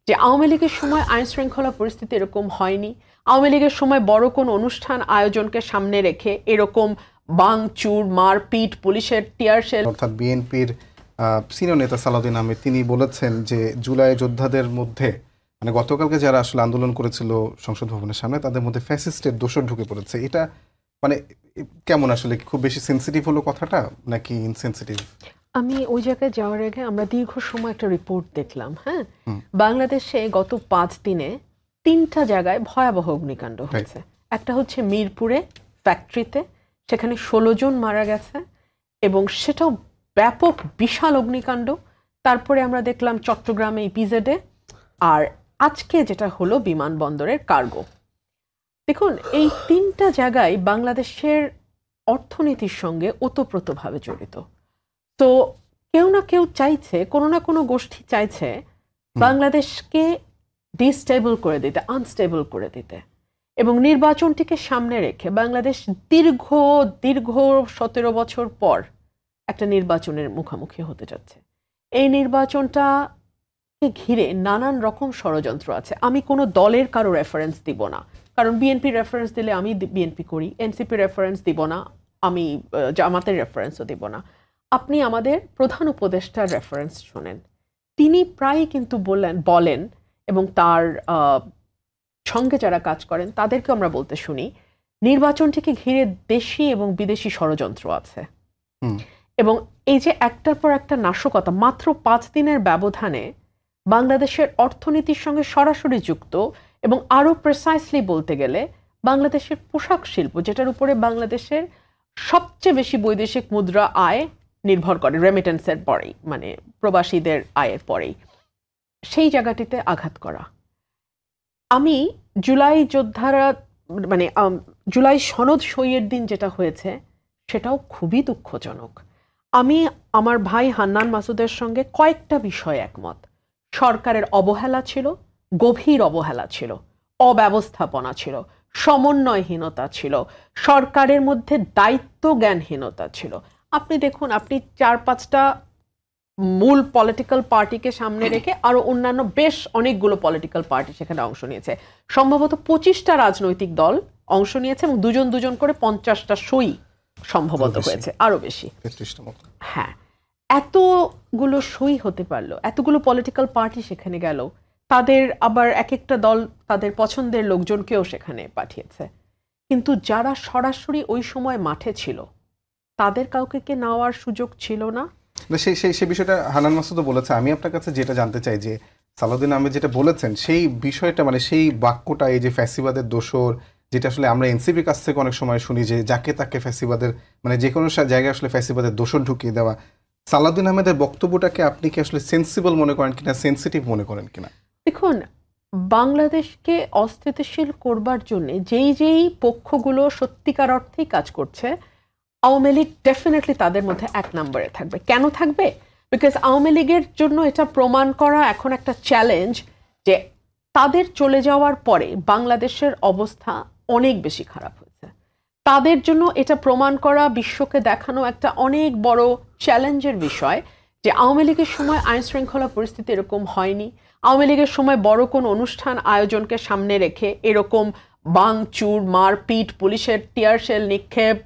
যে আওয়ামী লীগের সময় আইন শৃঙ্খলা পরিস্থিতি এরকম হয়নি, আওয়ামী লীগের সময় বড় কোনো অনুষ্ঠান আয়োজনকে সামনে রেখে এরকম ভাঙচুর, মারপিট, পুলিশের টিয়ার শেল। অর্থাৎ বিএনপির সিনিয়র নেতা সালাউদ্দিন আহমেদ তিনি বলেছেন যে জুলাই যোদ্ধাদের মধ্যে মানে গতকালকে যারা আসলে আন্দোলন করেছিল সংসদ ভবনের সামনে তাদের মধ্যে ফ্যাসিস্টের দোসর ঢুকে পড়েছে। এটা মানে কেমন আসলে খুব বেশি সেন্সিটিভ হলো কথাটা নাকি ইনসেন্সিটিভ? আমি ওই জায়গায় যাওয়ার আগে আমরা দীর্ঘ সময় একটা রিপোর্ট দেখলাম। হ্যাঁ, বাংলাদেশে গত 5 দিনে 3টা জায়গায় ভয়াবহ অগ্নিকাণ্ড হয়েছে। একটা হচ্ছে মিরপুরে ফ্যাক্টরিতে, সেখানে 16 জন মারা গেছে এবং সেটাও ব্যাপক বিশাল অগ্নিকাণ্ড। তারপরে আমরা দেখলাম চট্টগ্রামে ইপিজেডে, আর আজকে যেটা হলো বিমানবন্দরের কার্গো। দেখুন, এই 3টা জায়গায় বাংলাদেশের অর্থনীতির সঙ্গে ওতপ্রোতভাবে জড়িত। তো কেউ না কেউ চাইছে, কোনো না কোনো গোষ্ঠী চাইছে বাংলাদেশকে ডিস্টেবল করে দিতে, আনস্টেবল করে দিতে, এবং নির্বাচনটিকে সামনে রেখে বাংলাদেশ দীর্ঘ 17 বছর পর একটা নির্বাচনের মুখোমুখি হতে যাচ্ছে। এই নির্বাচনটাকে ঘিরে নানান রকম ষড়যন্ত্র আছে। আমি কোনো দলের কারো রেফারেন্স দিব না, কারণ বিএনপি রেফারেন্স দিলে আমি বিএনপি করি, এনসিপি রেফারেন্স দিব না, আমি জামাতের রেফারেন্সও দিব না। আপনি আমাদের প্রধান উপদেষ্টার রেফারেন্স শোনেন, তিনি প্রায়ই কিন্তু বলেন এবং তার সঙ্গে যারা কাজ করেন তাদেরকে আমরা বলতে শুনি নির্বাচনটিকে ঘিরে দেশি এবং বিদেশি ষড়যন্ত্র আছে। এবং এই যে একটার পর একটা নাশকতা মাত্র 5 দিনের ব্যবধানে বাংলাদেশের অর্থনীতির সঙ্গে সরাসরি যুক্ত, এবং আরো প্রিসাইসলি বলতে গেলে বাংলাদেশের পোশাক শিল্প, যেটার উপরে বাংলাদেশের সবচেয়ে বেশি বৈদেশিক মুদ্রা আয় নির্ভর করে রেমিটেন্সের পরেই, মানে প্রবাসীদের আয়ের পরেই, সেই জায়গাটিতে আঘাত করা। আমি জুলাই যোদ্ধারা মানে জুলাই সনদ সইয়ের দিন যেটা হয়েছে সেটাও খুবই দুঃখজনক। আমি আমার ভাই হান্নান মাসুদের সঙ্গে কয়েকটা বিষয় একমত। সরকারের অবহেলা ছিল, গভীর অবহেলা ছিল, অব্যবস্থাপনা ছিল, সমন্বয়হীনতা ছিল, সরকারের মধ্যে দায়িত্ব জ্ঞানহীনতা ছিল। আপনি দেখুন, আপনি 4-5টা মূল পলিটিক্যাল পার্টিকে সামনে রেখে আরো অন্যান্য বেশ অনেকগুলো পলিটিক্যাল পার্টি সেখানে অংশ নিয়েছে। সম্ভবত 25টা রাজনৈতিক দল অংশ নিয়েছে এবং দুজন করে 50টা সই সম্ভবত হয়েছে, আরো বেশি। হ্যাঁ, এতগুলো সই হতে পারলো, এতগুলো পলিটিক্যাল পার্টি সেখানে গেল, তাদের আবার এক একটা দল তাদের পছন্দের লোকজনকেও সেখানে পাঠিয়েছে, কিন্তু যারা সরাসরি ওই সময় মাঠে ছিল তাদের কাউকে কে নেওয়ার সুযোগ ছিল না। সেই বিষয়টা হান্নান মাসুদও বলেছে। আমি আপনার কাছে যেটা জানতে চাই যে সালাউদ্দিন আহমেদ যেটা বলেছেন সেই বিষয়টা মানে সেই বাক্যটা, এই যে ফ্যাসিবাদের দোসর, যেটা আসলে আমরা এনসিপির কাছ থেকে অনেক সময় শুনি যে যাকে তাকে ফ্যাসিবাদের মানে যে কোনো জায়গায় আসলে ফ্যাসিবাদের দোসর ঢুকিয়ে দেওয়া, সালাউদ্দিন আহমেদের বক্তব্যটাকে আপনি কি আসলে সেন্সিবল মনে করেন কিনা, সেন্সিটিভ মনে করেন কিনা? দেখুন, বাংলাদেশকে অস্থিতিশীল করবার জন্য যেই পক্ষগুলো সত্যিকার অর্থেই কাজ করছে, আওয়ামী লীগ ডেফিনেটলি তাদের মধ্যে 1 নম্বরে থাকবে। কেন থাকবে? বিকজ আওয়ামী লীগের জন্য এটা প্রমাণ করা এখন একটা চ্যালেঞ্জ যে তাদের চলে যাওয়ার পরে বাংলাদেশের অবস্থা অনেক বেশি খারাপ হয়েছে। তাদের জন্য এটা প্রমাণ করা, বিশ্বকে দেখানো একটা অনেক বড় চ্যালেঞ্জের বিষয় যে আওয়ামী লীগের সময় আইন শৃঙ্খলা পরিস্থিতি এরকম হয়নি, আওয়ামী লীগের সময় বড় কোন অনুষ্ঠান আয়োজনকে সামনে রেখে এরকম ভাঙচুর, মারপিট, পুলিশের টিয়ার শেল নিক্ষেপ,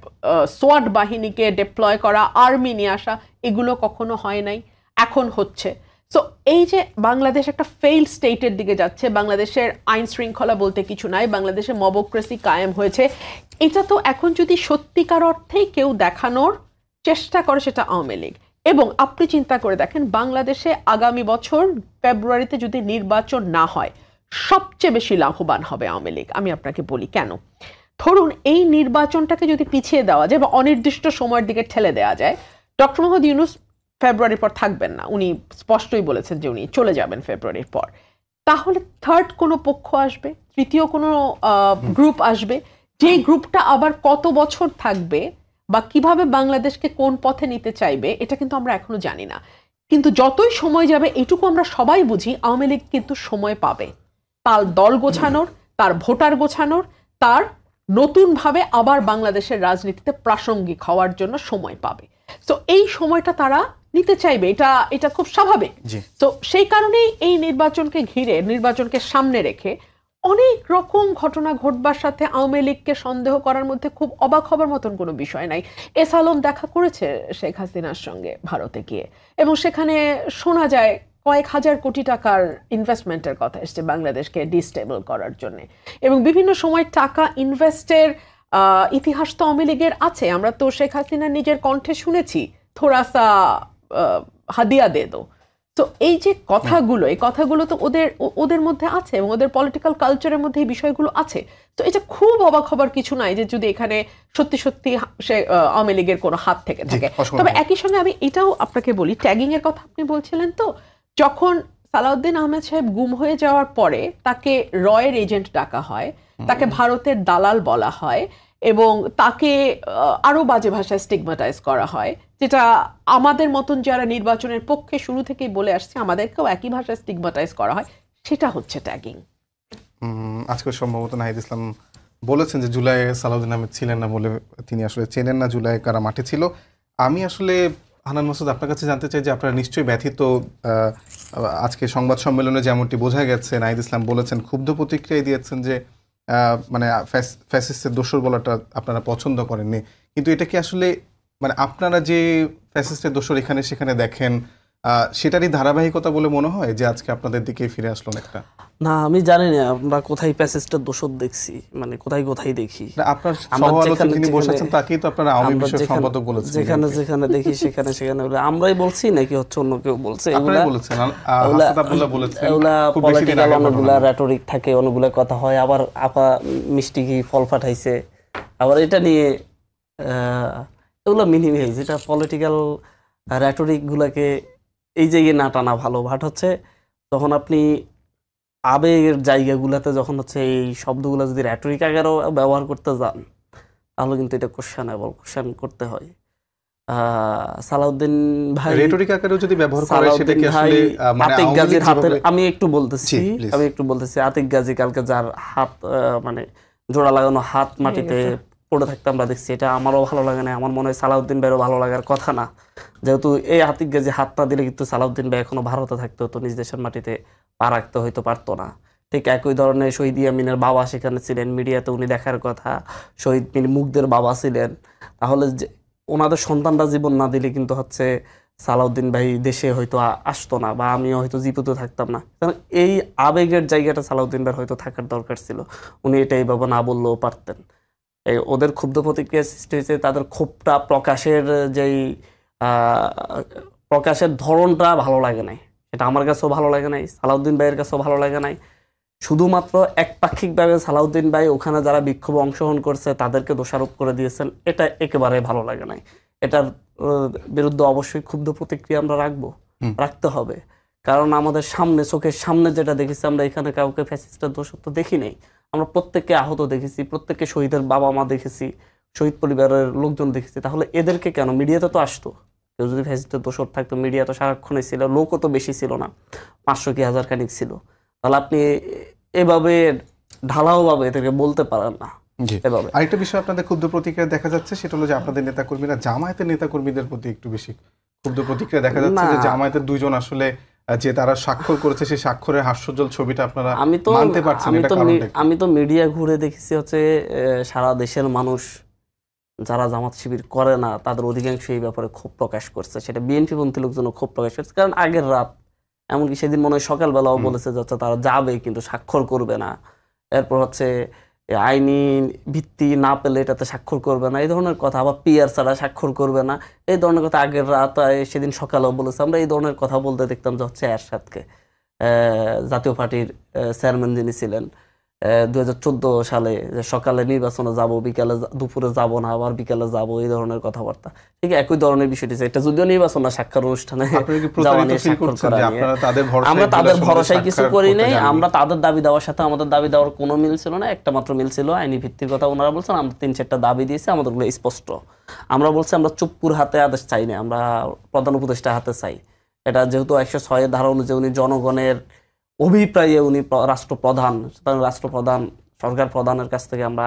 সোয়াট বাহিনীকে ডিপ্লয় করা, আর্মি নিয়ে আসা, এগুলো কখনো হয় নাই, এখন হচ্ছে। সো এই যে বাংলাদেশ একটা ফেইল স্টেটের দিকে যাচ্ছে, বাংলাদেশের আইন শৃঙ্খলা বলতে কিছু নাই, বাংলাদেশে মবক্রেসি কায়েম হয়েছে, এটা তো এখন যদি সত্যিকার অর্থেই কেউ দেখানোর চেষ্টা করে সেটা আওয়ামী লীগ। এবং আপনি চিন্তা করে দেখেন, বাংলাদেশে আগামী বছর ফেব্রুয়ারিতে যদি নির্বাচন না হয় সবচেয়ে বেশি লাভবান হবে আওয়ামী লীগ। আমি আপনাকে বলি কেন। ধরুন এই নির্বাচনটাকে যদি পিছিয়ে দেওয়া যায় বা অনির্দিষ্ট সময়ের দিকে ঠেলে দেওয়া যায়, ডক্টর মোহাম্মদ ইউনূস ফেব্রুয়ারির পর থাকবেন না, উনি স্পষ্টই বলেছেন যে উনি চলে যাবেন ফেব্রুয়ারির পর। তাহলে থার্ড কোনো পক্ষ আসবে, তৃতীয় কোনো গ্রুপ আসবে, যে গ্রুপটা আবার কত বছর থাকবে বা কিভাবে বাংলাদেশকে কোন পথে নিতে চাইবে এটা কিন্তু আমরা এখনো জানি না। কিন্তু যতই সময় যাবে এটুকু আমরা সবাই বুঝি, আওয়ামী লীগ কিন্তু সময় পাবে তার দল গোছানোর, তার ভোটার গোছানোর, তার নতুনভাবে আবার বাংলাদেশের রাজনীতিতে প্রাসঙ্গিক হওয়ার জন্য সময় পাবে। তো এই সময়টা তারা নিতে চাইবে, এটা এটা খুব স্বাভাবিক। তো সেই কারণেই এই নির্বাচনকে ঘিরে, নির্বাচনকে সামনে রেখে অনেক রকম ঘটনা ঘটবার সাথে আওয়ামী লীগকে সন্দেহ করার মধ্যে খুব অবাক হবার মতন কোনো বিষয় নাই। এস আলম দেখা করেছে শেখ হাসিনার সঙ্গে ভারতে গিয়ে, এবং সেখানে শোনা যায় কয়েক হাজার কোটি টাকার ইনভেস্টমেন্টের কথা এসছে বাংলাদেশকে ডিস্টেবল করার জন্য, এবং বিভিন্ন সময় টাকা ইনভেস্টের ইতিহাস তো আওয়ামী লীগের আছে। আমরা তো শেখ হাসিনার নিজের কণ্ঠে শুনেছি থোড়াসা হাদিয়া দে দো। তো এই যে কথাগুলো, এই কথাগুলো তো ওদের মধ্যে আছে, এবং ওদের পলিটিক্যাল কালচারের মধ্যে এই বিষয়গুলো আছে। তো এটা খুব অবাক হবার কিছু নাই যে যদি এখানে সত্যি সত্যি সে আওয়ামী লীগের কোনো হাত থেকে থাকে। তবে একই সঙ্গে আমি এটাও আপনাকে বলি, ট্যাগিং এর কথা আপনি বলছিলেন, তো যখন সালাউদ্দিন আহমেদ সাহেব গুম হয়ে যাওয়ার পরে তাকে রয়ের এজেন্ট ডাকা হয়, তাকে ভারতের দালাল বলা হয়, এবং তাকে আরো বাজে ভাষায় স্টিগমাটাইজ করা হয়, যেটা আমাদের মতন যারা নির্বাচনের পক্ষে শুরু থেকেই বলে আসছে আমাদেরকেও একই ভাষায় স্টিগমাটাইজ করা হয়, সেটা হচ্ছে ট্যাগিং। আজকে সম্ভবত নাহিদ ইসলাম বলেছেন যে জুলাই সালাউদ্দিন আহমেদ ছিলেন না বলে তিনি আসলে চেনেন না জুলাই কারা মাঠে ছিল। আমি আসলে হানান মাসুদ আপনার কাছে জানতে চাই যে আপনারা নিশ্চয়ই ব্যথিত। আজকে সংবাদ সম্মেলনে যেমনটি বোঝা গেছে, নাহিদ ইসলাম বলেছেন, ক্ষুব্ধ প্রতিক্রিয়া দিয়েছেন যে মানে ফ্যাসিস্টের দোসর বলাটা আপনারা পছন্দ করেননি, কিন্তু এটা কি আসলে মানে আপনারা যে ফ্যাসিস্টের দোসর এখানে সেখানে দেখেন সেটারই ধারাবাহিকতা বলে মনে হয় যে আজকে আপনাদের দিকে ফিরে আসলো একটা? না, আমি জানি না আমরা কোথায় ফ্যাসিস্টের দোষর দেখছি, মানে কোথায় কোথায় দেখি। আপনার সহ-আলোচক যিনি বসেছেন তাকেই তো আপনারা আওয়ামী বিষয়ক সম্পাদক বলেছেন। যেখানে যেখানে দেখি সেখানে সেখানে আমরাই বলছি নাকি হচ্ছে অন্য কেউ বলছে? আপনারাই বলেছেন, হাসান আব্দুল্লাহ বলেছেন। এগুলা পলিটিক্যাল অনেকগুলা রেটরিক থাকে, অনেকগুলা কথা হয়। আবার আপা মিষ্টি কি ফল পাঠাইছে, আবার এটা নিয়ে এগুলো মিনিমাইজ, এটা পলিটিক্যাল রেটরিক গুলাকে এই জায়গায় না টানা ভালো। বাট হচ্ছে তখন আপনি আবেগের জায়গাগুলোতে যখন হচ্ছে এই শব্দগুলো যদি রেটরিক আকারেও ব্যবহার করতে যান, তাহলে কিন্তু এটা কোশ্চেন করতে হয়। সালাউদ্দিন ভাই রেটরিক আকারেও যদি ব্যবহার করে সেটা কি আসলে মানে আতিক গাজীর হাতে, আমি একটু বলতেছি আতিক গাজী কালকে যার হাত মানে জোড়া লাগানো হাত মাটিতে পড়ে থাকতে আমরা দেখছি, এটা আমারও ভালো লাগে না। আমার মনে হয় সালাউদ্দিন ভাইয়েরও ভালো লাগার কথা না, যেহেতু এই আতিক গাজী হাত না দিলে কিন্তু সালাউদ্দিন ভাই এখনো ভারতে থাকতে হতো, নিজ দেশের মাটিতে পা রাখতে হয়তো পারতো না। ঠিক একই ধরনের শহীদ ইয়ামিনের বাবা সেখানে ছিলেন, মিডিয়াতে উনি দেখার কথা, শহীদ মুগ্ধের বাবা ছিলেন। তাহলে ওনাদের সন্তানরা জীবন না দিলে কিন্তু হচ্ছে সালাউদ্দিন ভাই দেশে হয়তো আসতো না, বা আমিও হয়তো জীবিত থাকতাম না। কারণ এই আবেগের জায়গাটা সালাউদ্দিন ভাই হয়তো থাকার দরকার ছিল, উনি এটা এইভাবে না বললেও পারতেন। এই ওদের ক্ষুব্ধ প্রতিক্রিয়া সৃষ্টি হয়েছে, তাদের ক্ষোভটা প্রকাশের ধরনটা ভালো লাগে নাই, এটা আমার কাছেও ভালো লাগে নাই, সালাউদ্দিন ভাইয়ের কাছেও ভালো লাগে নাই। শুধুমাত্র একপাক্ষিকভাবে সালাউদ্দিন ভাই ওখানে যারা বিক্ষোভে অংশগ্রহণ করছে তাদেরকে দোষারোপ করে দিয়েছেন, এটা একেবারে ভালো লাগে নাই। এটার বিরুদ্ধে অবশ্যই ক্ষুব্ধ প্রতিক্রিয়া আমরা রাখতে হবে। কারণ আমাদের সামনে, চোখের সামনে যেটা দেখেছি আমরা, এখানে কাউকে ফ্যাসিস্টের দোষত্ব দেখি নেই। আমরা প্রত্যেককে আহত দেখেছি, প্রত্যেককে শহীদের বাবা মা দেখেছি, শহীদ পরিবারের লোকজন দেখেছি। তাহলে এদেরকে কেন? মিডিয়াতে তো আসতো, কেউ যদি ফ্যাসিস্টের দোষর থাকতো মিডিয়া তো সারাক্ষণে ছিল, লোকও তো বেশি ছিল না, 500 কি 1000 খানিক ছিল। তাহলে আপনি এভাবে ঢালাও ভাবে এদেরকে বলতে পারেন না। আরেকটা বিষয় আপনাদের ক্ষুব্ধ প্রতিক্রিয়া দেখা যাচ্ছে, সেটা হলো যে আপনাদের নেতাকর্মীরা জামায়াতের নেতাকর্মীদের প্রতি একটু বেশি ক্ষুব্ধ প্রতিক্রিয়া দেখা যাচ্ছে, যে জামায়াতের দুইজন আসলে যে তারা স্বাক্ষর করেছে সেই স্বাক্ষরের হাস্যজ্জ্বল ছবিটা আপনারা মানতে পারছেন। আমি তো মিডিয়া ঘুরে দেখেছি হচ্ছে সারা দেশের মানুষ যারা জামাত শিবির করে না তাদের অধিকাংশ এই ব্যাপারে ক্ষোভ প্রকাশ করছে, সেটা বিএনপি পন্থী লোকজন ক্ষোভ প্রকাশ করছে। কারণ আগের রাত, এমনকি সেদিন মনে হয় সকালবেলাও বলেছে যাচ্ছে তারা যাবে কিন্তু স্বাক্ষর করবে না, এরপর হচ্ছে আইনি ভিত্তি না পেলে এটাতে স্বাক্ষর করবে না, এই ধরনের কথা। আবার পিআর ছাড়া স্বাক্ষর করবে না, এই ধরনের কথা আগের রাত সেদিন সকালেও বলেছে। আমরা এই ধরনের কথা বলতে দেখতাম যে হচ্ছে এরশাদকে, জাতীয় পার্টির চেয়ারম্যান যিনি ছিলেন, 2014 সালে সকালে নির্বাচনে যাব, বিকালে দুপুরে যাব না, আবার বিকালে যাব, এই ধরনের কথাবার্তা। ঠিক একই ধরনের বিষয়টি, এটা যদিও নির্বাচন না, স্বাক্ষর অনুষ্ঠানে আমরা তাদের ভরসায় কিছু করি নাই। আমরা তাদের দাবি দেওয়ার সাথে আমাদের দাবি দেওয়ার কোনো মিল ছিল না, একটা মাত্র মিল ছিল আইনি ভিত্তির কথা। ওনারা বলছেন আমরা 3-4টা দাবি দিয়েছি, আমাদেরগুলো স্পষ্ট। আমরা বলছি আমরা চুপ্পুর হাতে আদেশ চাই না, আমরা প্রধান উপদেষ্টা হাতে চাই। এটা যেহেতু 106 ধারা অনুযায়ী উনি জনগণের অভিপ্রায়ে উনি রাষ্ট্রপ্রধান, সুতরাং রাষ্ট্রপ্রধান সরকার প্রধানের কাছ থেকে আমরা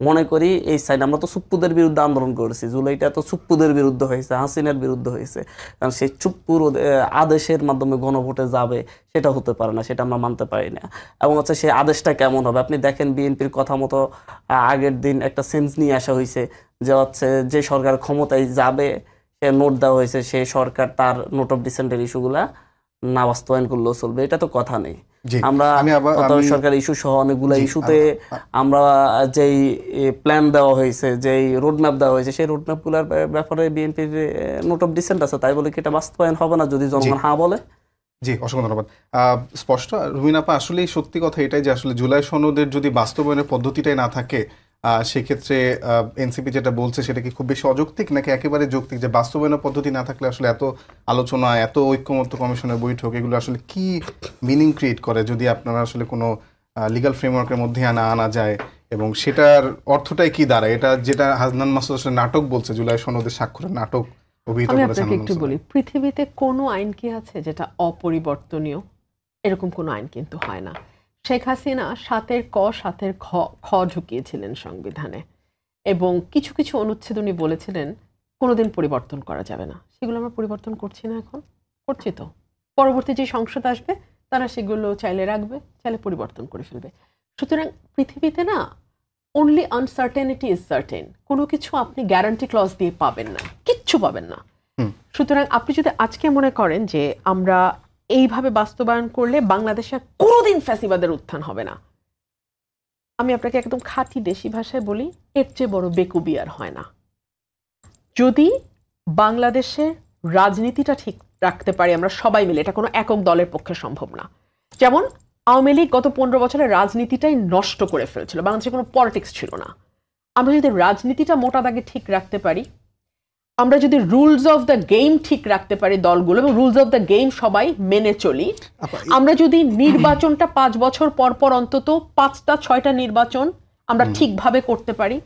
মনে করি এই সাইড, আমরা তো চুপ্পুদের বিরুদ্ধে আন্দোলন করেছি, জুলাইটা তো চুপ্পুদের বিরুদ্ধে হয়েছে, হাসিনার বিরুদ্ধে হয়েছে, কারণ সেই চুপ্পুর আদেশের মাধ্যমে গণভোটে যাবে সেটা হতে পারে না, সেটা আমরা মানতে পারি না। এবং হচ্ছে সেই আদেশটা কেমন হবে, আপনি দেখেন বিএনপির কথা মতো আগের দিন একটা সেন্স নিয়ে আসা হয়েছে যে হচ্ছে যে সরকার ক্ষমতায় যাবে সে নোট দেওয়া হয়েছে, সেই সরকার তার নোট অফ ডিসেন্টের ইস্যুগুলা না বাস্তবায়ন করলেও চলবে, এটা তো কথা নেই। আমরা সরকার ইস্যু সহ অনেকগুলো ইস্যুতে আমরা যেই প্ল্যান দেওয়া হয়েছে, যেই রোডম্যাপ দেওয়া হয়েছে, সেই রোডম্যাপ গুলার ব্যাপারে বিএনপির নোট অফ ডিসেন্ট আছে, তাই বলে কি এটা বাস্তবায়ন হবে না যদি জনগণ হ্যাঁ বলে? জি, অসংখ্য ধন্যবাদ। স্পষ্ট রুমিন আপা, আসলেই সত্যি কথা এটাই যে আসলে জুলাই সনদের যদি বাস্তবায়নের পদ্ধতিটাই না থাকে, সেক্ষেত্রে এনসিপি যেটা বলছে সেটা কি খুব বেশি অযৌক্তিক নাকি একেবারে যৌক্তিক, যে বাস্তবায়নের পদ্ধতি না থাকলে আসলে এত আলোচনা, এত ঐক্যমত্য কমিশনের বৈঠক, এগুলো আসলে কি মিনিং ক্রিয়েট করে যদি আপনারা আসলে কোনো লিগ্যাল ফ্রেমওয়ার্কের মধ্যে আনা যায়, এবং সেটার অর্থটাই কি দাঁড়ায়? এটা যেটা হান্নান মাসুদ আসলে নাটক বলছে, জুলাই সনদের স্বাক্ষরের নাটক অভিহিত আমি করেছেন। আপনাকে একটু বলি, পৃথিবীতে কোনো আইন কি আছে যেটা অপরিবর্তনীয়? এরকম কোনো আইন কিন্তু হয় না। শেখ হাসিনা 7-এর ক 7-এর খ ঢুকিয়েছিলেন সংবিধানে, এবং কিছু কিছু অনুচ্ছেদ উনি বলেছিলেন কোনোদিন পরিবর্তন করা যাবে না। সেগুলো আমরা পরিবর্তন করছি না, এখন করছি তো। পরবর্তী যে সংসদ আসবে তারা সেগুলো চাইলে রাখবে, চাইলে পরিবর্তন করে ফেলবে। সুতরাং পৃথিবীতে না, অনলি আনসার্টেনিটি ইজ সার্টেন, কোনো কিছু আপনি গ্যারান্টি ক্লজ দিয়ে পাবেন না, কিচ্ছু পাবেন না। সুতরাং আপনি যদি আজকে মনে করেন যে আমরা এইভাবে বাস্তবায়ন করলে বাংলাদেশে কোনোদিন ফ্যাসিবাদের উত্থান হবে না, আমি আপনাকে একদম খাঁটি দেশি ভাষায় বলি, এর চেয়ে বড় বেকুবি আর হয় না। যদি বাংলাদেশের রাজনীতিটা ঠিক রাখতে পারি আমরা সবাই মিলে, এটা কোনো একক দলের পক্ষে সম্ভব না। যেমন আওয়ামী লীগ গত 15 বছরের রাজনীতিটাই নষ্ট করে ফেলছিল, বাংলাদেশে কোনো পলিটিক্স ছিল না। আমরা যদি রাজনীতিটা মোটা দাগে ঠিক রাখতে পারি, আমরা যদি রুলস অফ দ্য গেম ঠিক রাখতে পারি দলগুলো, এবং রুলস অফ দ্য গেম সবাই মেনে চলি, আমরা যদি নির্বাচনটা 5 বছর পর পর অন্তত 5টা-6টা নির্বাচন আমরা ঠিকভাবে করতে পারি,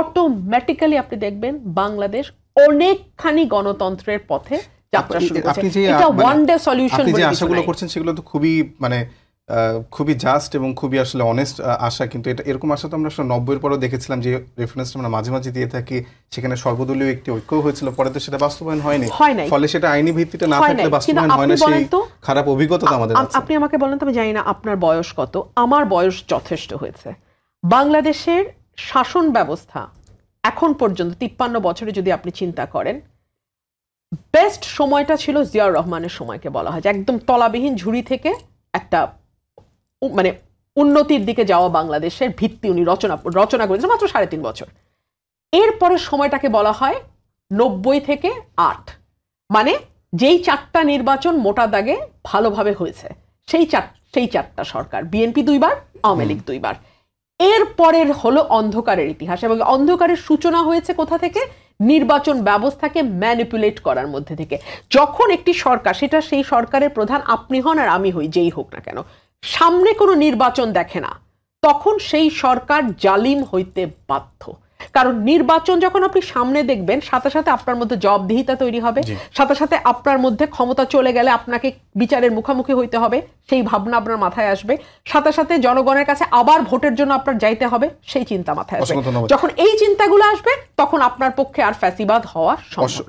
অটোমেটিক্যালি আপনি দেখবেন বাংলাদেশ অনেকখানি গণতন্ত্রের পথে যাত্রা শুরু করছে। এটা ওয়ান ডে সলিউশন বলে কিছু আশাগুলো করছেন সেগুলো তো খুবই খুবই জাস্ট এবং খুবই আসলে অনেস্ট আশা, কিন্তু এটা এরকম আশা তো আমরা 90-এর পরেও দেখেছিলাম, যে রেফারেন্সটা আমরা মাঝে মাঝে দিয়ে থাকি, সেখানে সর্বদলীয় একটি ঐক্য হয়েছিল, পরে তো সেটা বাস্তবায়ন হয়নি, ফলে সেটা আইনি ভিত্তিতে না থাকলে বাস্তবায়ন হয় না, সেই খারাপ অভিজ্ঞতা তো আমাদের আছে। আপনি আমাকে বলেন তো, আমি জানি না আপনার বয়স কত, আমার বয়স যথেষ্ট হয়েছে। বাংলাদেশের শাসন ব্যবস্থা এখন পর্যন্ত 53 বছরে যদি আপনি চিন্তা করেন, বেস্ট সময়টা ছিল জিয়াউর রহমানের সময়কে বলা হয়, যে একদম তলাবিহীন ঝুড়ি থেকে একটা মানে উন্নতির দিকে যাওয়া বাংলাদেশের ভিত্তি উনি রচনা করেছেন মাত্র 3.5 বছর। এরপরে সময়টাকে বলা হয় 90 থেকে 8, মানে যেই 4টা নির্বাচন মোটা দাগে ভালোভাবে হয়েছে, সেই 4টা সরকার, বিএনপি 2বার, আওয়ামী লীগ 2বার। এরপরের হলো অন্ধকারের ইতিহাস, এবং অন্ধকারের সূচনা হয়েছে কোথা থেকে? নির্বাচন ব্যবস্থাকে ম্যানিপুলেট করার মধ্যে থেকে। যখন একটি সরকার, সেটা সেই সরকারের প্রধান আপনি হন আর আমি হই, যেই হোক না কেন, সামনে কোনো নির্বাচন দেখে না, তখন সেই সরকার জালিম হইতে বাধ্য। কারণ নির্বাচন যখন আপনি সামনে দেখবেন, সাথে সাথে আপনার মধ্যে জবাবদিহিতা তৈরি হবে, সাথে সাথে আপনার মধ্যে ক্ষমতা চলে গেলে আপনাকে বিচারের মুখোমুখি হইতে হবে, সেই ভাবনা আপনার মাথায় আসবে, সাথে সাথে জনগণের কাছে আবার ভোটের জন্য আপনার যাইতে হবে, সেই চিন্তা মাথায় আসবে। যখন এই চিন্তাগুলো আসবে, তখন আপনার পক্ষে আর ফ্যাসিবাদ হওয়া সম্ভব।